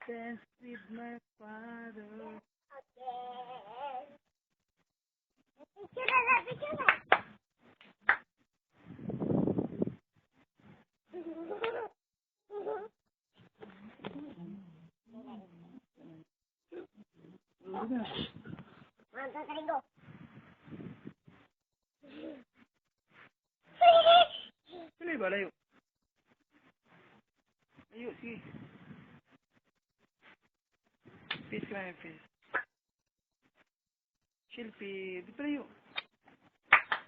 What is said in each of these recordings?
dance with my father. Mantap terigu. Tuloy ba, layo? Layo, sige. Peace ka na, peace. Shilpi, di pa layo.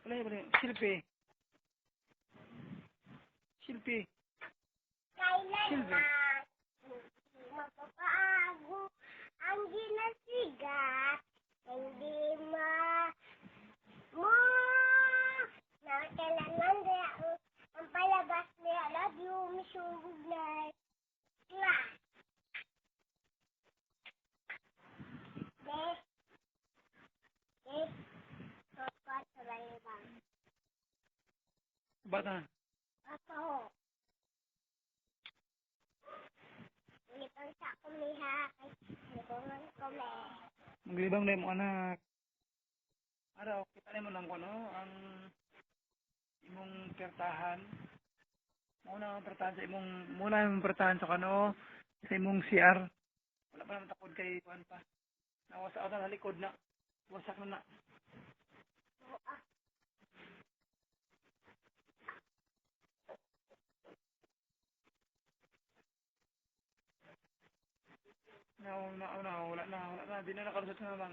Palayo, palayo. Shilpi. Shilpi. Kailan Silver. mapapaago ang ginasigat, hindi mo na kailangan kaya ang palabas niya, love you, miss you, good night. Mwah! Des, sokot sa balibang. Bata. Ako ho. Lipang sa kumiha, kay libangan kumi. Maglibang na yung anak. Araw, kita na mo lang ko, no? Ang imong pertahan. Muna ang pertahan sa kano, sa imong CR. Wala pa naman takod kay Juan pa. Nawasa ako na likod na. Wasak na na. Wala na. Di na nakalusot na naman.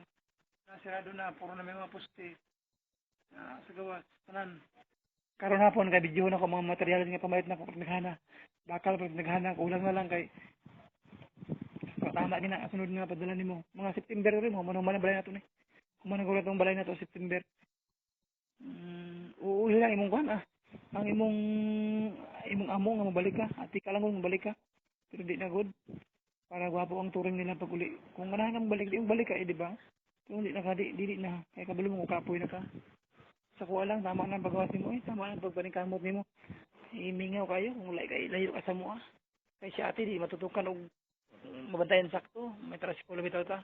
Nasirado na, puro na may mga poste. Sa gawas, tanan. Karon hapon kay video na ko mga material nga pamalit na ko pag naghana. Bakal pag naghana, kulang na lang kay tama gina sunod nga padala nimo. Mga September rin mo manong balay nato ni. Kuman gulat ang balay nato September. Uuwi lang imong kuan ah. Ang imong amo nga mabalik ka, ati ka lang kung mabalik ka. Pero di na good. Para gwapo ang turing nila pag uli. Kung ganahan kang balik, di mo balik ka di ba? Kung di na ka, di na. Kaya kabalo mo kapoy na ka. Sa kuha lang, tama na ang paggawas mo eh. Tama na ang pagpaningkamot mo. Imingaw kayo, kung layo ka sa mua. Kaya si ate, di matutukan og mabantayan sakto. May tricycle bitaw ta.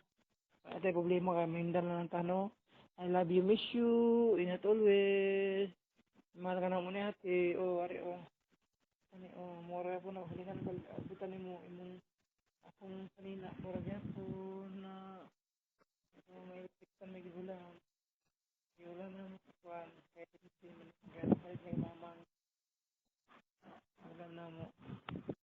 Ate, problema ka, mindan na ng tano. I love you, miss you, ingat always. Mahal ka na mo ni ate. Ari, Ani, mura po na, hulingan ko, abutan mo, imong akong kanina, mura niya po na, may tiktan, may gigulang. Gigulang na mo, kuwan, kahit hindi mo, kahit may mamang, gigulang na mo.